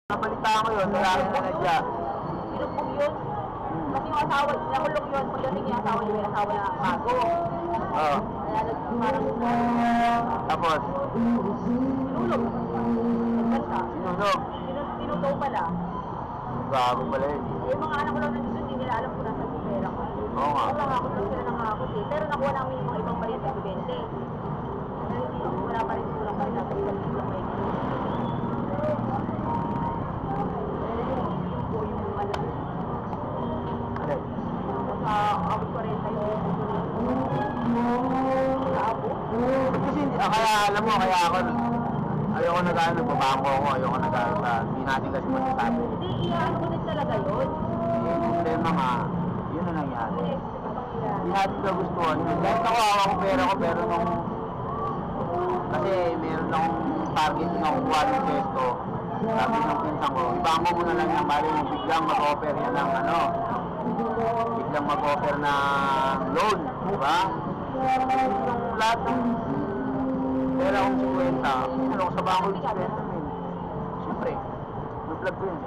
Napalitaan ko yun, wala rin na nadya. Pinupong yun. Kasi yung asawa, nahulog yun. Pagdating yung asawa niya, yung asawa na bago. Oo. Kaya parang Tapos, sinulog. Nagkas siya. sinunog. Tinuto pala. Bago pala yun. Yung mga anak ko lang nandito, hindi nila alam kung nasa yung pera ko. Oo nga. Nakakot lang sila nangakot eh. Pero nakuha namin yung mga ibang palit sa 20. Pero hindi, wala pa rin kulang pa rin natin sa kulang may sa abot 40 yung sa abot. Kasi, kaya alam mo, kaya ako, ayoko nag-ano, nagbabangko ako, ayoko nag-ano sa, hindi natin kasi masasabi. Hindi, iyaano ko din talaga yun. Yung problema nga, yun na nangyari. Hindi natin kagustuhan yun. Dahil nakuha ko pera ko, pero nung, kasi meron akong target na kukuha ng pesto, sabi ng pinsan ko, ibangko mo na lang yan, bali mo biglang mag-offer yan ng ano, biglang mag-offer ng loan, di ba? Yung lahat ng pera kong 50, ano, sa bangko yung 50 min. Siyempre, vlog ko yun.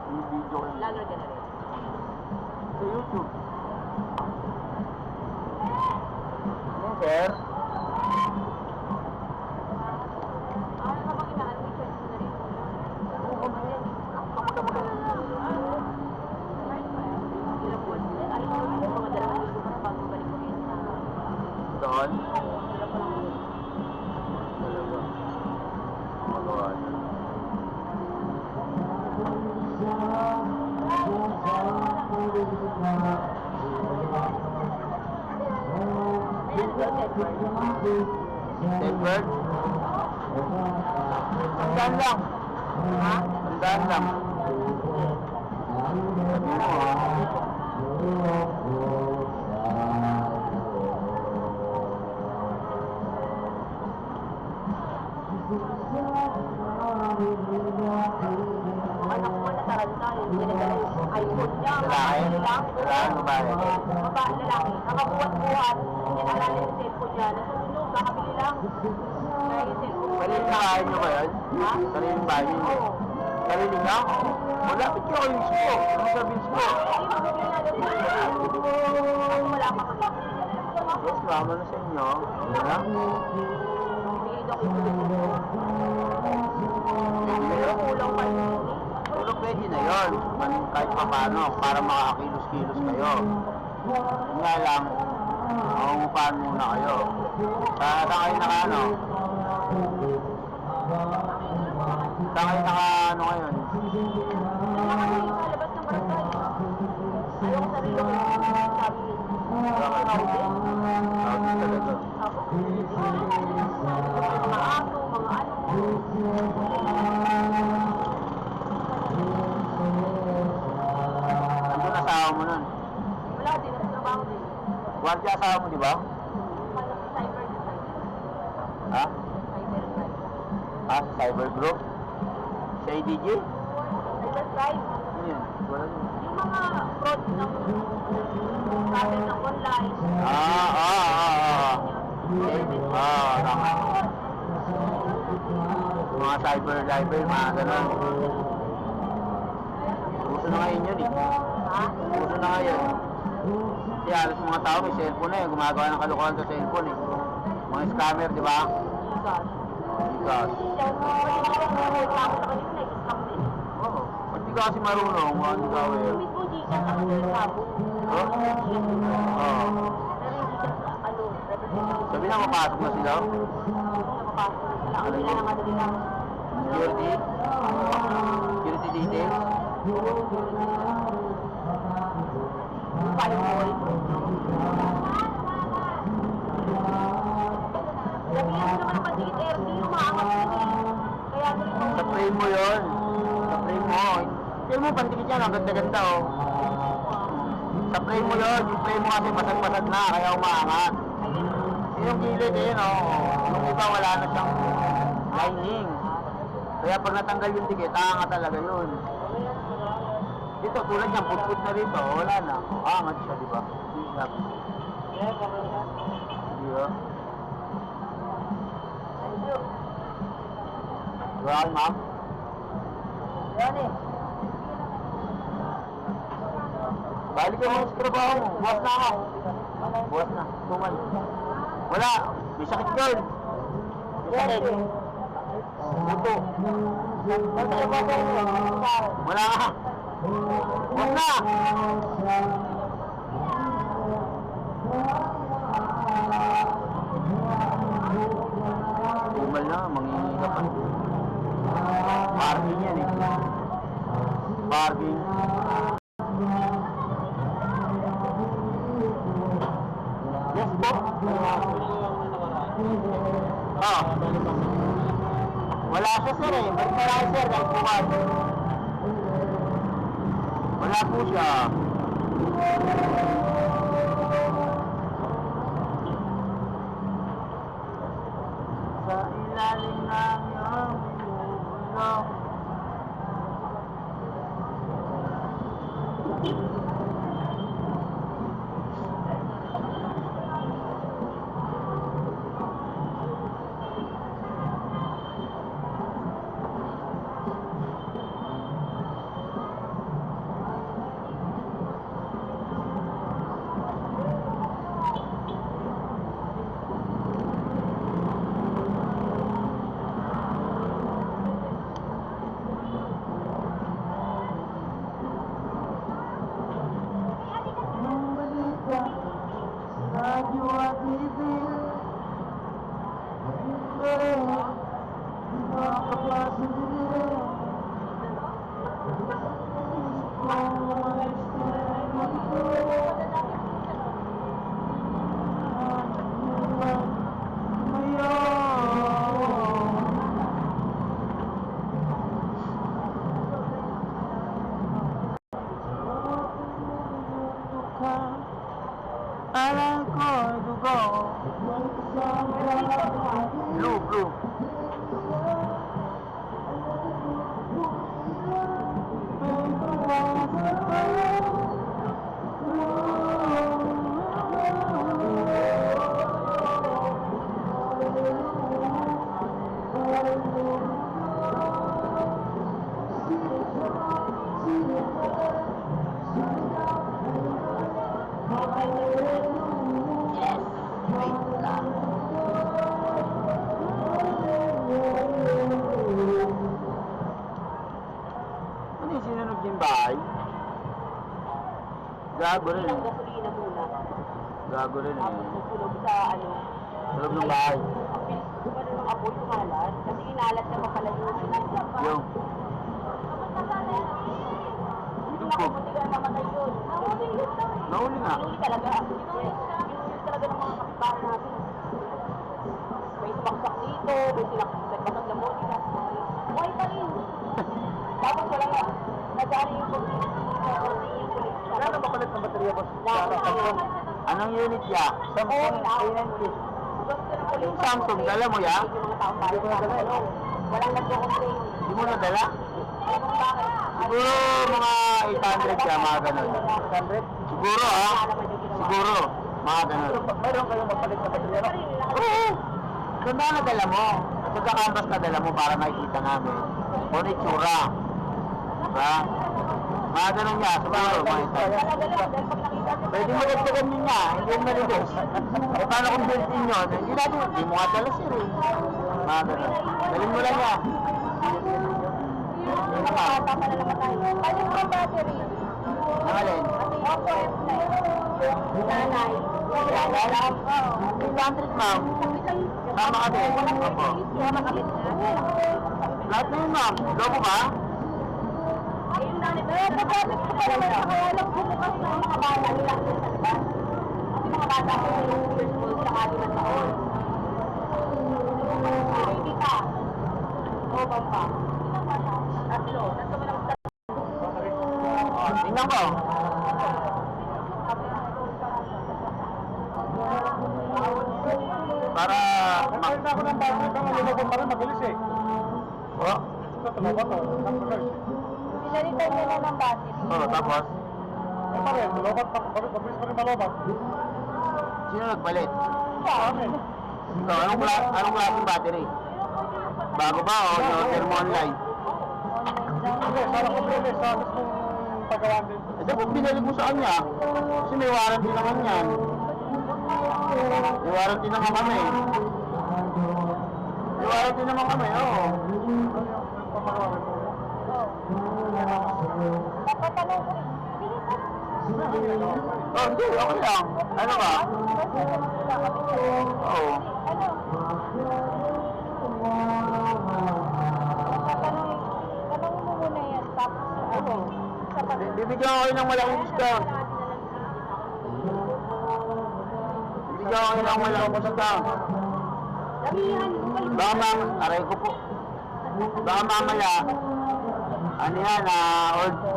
Yung video ko yun. Lalo dyan na rin. Sa YouTube. Ano, sir? Ano ka bang inaan? May choice na rin. Oo, man. Ilang buwan din. Ano yung mga dalawang gusto mo na bago balik mo yun sa... Doon? Sila pa lang yun. Dalawa. Magawa niya. Edward? Sandaan lang. Ha? Sandaan lang. Sabi mo, Anak mo na taranta. Hindi na dala yung iPhone niya. lalaki? Ano lang? Lalaki, babae? Lalaki. Nakabuhat-buhat. Hindi na alala yung cellphone niya. Nasunog. Kakabili lang. Kaya yung cellphone ko. Sarili na kain nyo ba yun? Ha? Sariling bahay nyo? Oo. Sarili na? Wala, ba't kayo yung ko? Ano sabihin ko? Hindi mabibili na doon. Kasi wala pa kami. Yes, mama na sa inyo. Wala? Bibigay daw ko yung pero kulang pa yun. Pero pwede na yun. Kahit pa paano, para makakakilos-kilos kayo. Yun nga lang, maungupahan muna kayo. Saan kayo naka ano? Saan kayo naka ano ngayon? Wala kami yung labas ng barangay. Ayaw ko sarili ko sabi. Bakit? Bakit talaga? Ako. Mga aso, mga ano. Ano na asawa mo nun? Wala din, nasa trabaho din. Guardia asawa mo, di ba? Cyber design. Ha? Cyber crime. Ah, sa cyber group? Sa ADG? Cyber crime. Ano yun? Wala yun. Yung mga fraud ng travel ng online. Tama. Mga cyber, mga ganun. Uso na ngayon yun eh. Ha? Uso na ngayon. Kasi halos mga tao may cellphone na eh. Gumagawa ng kalokohan sa cellphone eh. Mga scammer, di ba? Gosh. Bigas. Reklamo sa kanila, nag-scam din. Oo. Pag di ka kasi marunong, hindi ka aware. Yung mismo Gcash ako nilabo. Oh? Oo. Pero yung Gcash, ano, representative. Sabi na mapasok na sila. Napapasok na sila. Ang nila ng ano nila. Security. Security details. Yung firewall. Sabihan mo naman ang pandikit RD, umaangat yun eh. Kaya tuloy mo. Sa frame mo yun. Sa frame mo. Feel mo, pandikit yan. Ang ganda-ganda oh. Sa frame mo yun. Yung frame mo kasi masad-masad na. Kaya umaangat. Yung gilid eh, no? Yung iba wala na siyang lining. Kaya pag natanggal yung dikit, aangat talaga yun. Dito, tulad niyan, put-put na rito. Wala na. Aangat siya, di ba? Di ba? Thank you. Wala kayo, ma'am? Yan eh. Balik ka muna sa trabaho mo. Buwas na ako. Buwas na. Tumal. Wala. May sakit girl. May sakit. Buto. Wala ka. Buwas na. Tumal na. Mangingi ka pa. Parking yan eh. Parking. Yes po. Ah. Wala siya sir eh. Balik na lang sir kahit bukas. Wala po siya. Sa ilalim ng iyong binubulong. Radyo at TV makakapasin din alam ko dugo. Blue, blue. Yes, wait lang. Ano yung sinunog yung bahay? Gago rin Ilang eh. gasolina muna. Gago rin Tapos eh. nagkulog sa ano. Sa loob ng bahay. Ang bilis ko ba ng apoy kumalat? Kasi inalat na mapala yung Yung. Hindi na kamuti ka mamatay yun. Nahuli nga. Hinuli talaga. Hinuli talaga ng mga kapitbahay natin. May sumaksak dito, may sinaksak na monika. Buhay pa rin. Tapos wala na. Nadali yung police. Wala na mapalit ng baterya boss. Anong unit ya? Samsung A90. Yung Samsung, dala mo ya? Hindi ko nadala. Walang nagko-complain. Hindi mo nadala? Kung bakit? Siguro mga 800 siya, mga ganun. 800? Siguro ha? Siguro. Mga ganun. Mayroon kayong mapalit na baterya? Oo! Ganda na dala mo. At sa canvas na dala mo para makikita namin. Kung ano itsura. Diba? Mga ganun niya. Siguro, mga 800. Pwede mo dagdagan din niya. Hindi yung malibos. E paano kung built-in yun? Hindi natin. Hindi mo nga dala sir eh. Mga ganun. Dalhin mo lang niya. Bata pa na naman tayo. Ano yung battery? Nangalin? Opo, nanay. Alam? 800 ma'am. Tama ka din. Opo. Tama kami. Lahat na yun ma'am. Lobo ba? Ayun na nito. Pagkabit ko pa naman sa kaya lang bumukas ng mga bata nila sa labas. Kasi mga bata ko yung first school sa kaliman taon. Hindi ka. O, bamba. Tatlo. Tatlo mo lang tatlo. Tingnan ko. Para makita ko ng bago ito, malulubog pa rin, mabilis eh. Oh? Ito, tumawa to. Pinalitan niya na ng battery. Oo, tapos? Eh pa rin, malobat pa, mabilis pa rin malobat. Sino nagpalit? Amin. Ikaw, anong klaseng battery? Bago ba o in-order mo online? Hindi, Hindi, sa mismong pagawaan din. Eh, dapat binalik mo sa kanya. Kasi may warranty naman yan. May warranty naman kami. May warranty naman kami, oo. Pagawaan mo. Napatanong ko, bilisan. Oh, hindi, okay lang. Ano ba? Oo. Ano? Tanong mo muna yan, tapos ano? Bibigyan ko kayo ng malaking discount. Bibigyan ko kayo ng malaking discount. Damihan mo kayo. Baka aray ko po. Baka mamaya, ano yan,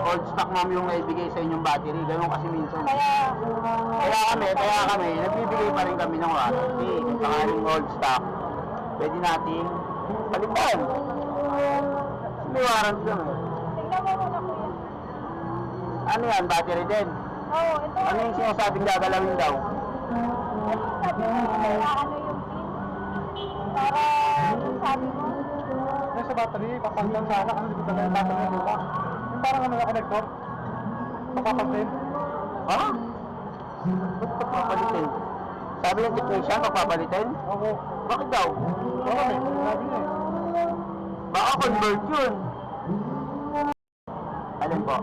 old stock ma'am yung naibigay sa inyong battery. Ganun kasi minsan. Kaya kami, nagbibigay pa rin kami ng warranty. Kung sakaling old stock, pwede nating palitan. Kasi may warranty lang eh. Tingnan mo muna kuya. Ano yan, battery din? Oo, ito. Ano yung sinasabing gagalawin daw? Sabi mo, kailangan na yung pin. Para, sabi mo, Yung sa battery, papalitan sana kasi di ba yung battery yung luma. Yung parang ano na connector. Papapalitin. Ha? Ba't papapalitin? Sabi ng technician, papapalitin? Oo. Bakit daw? Oo kami, sabi niya eh. Baka convert yun. Alin po?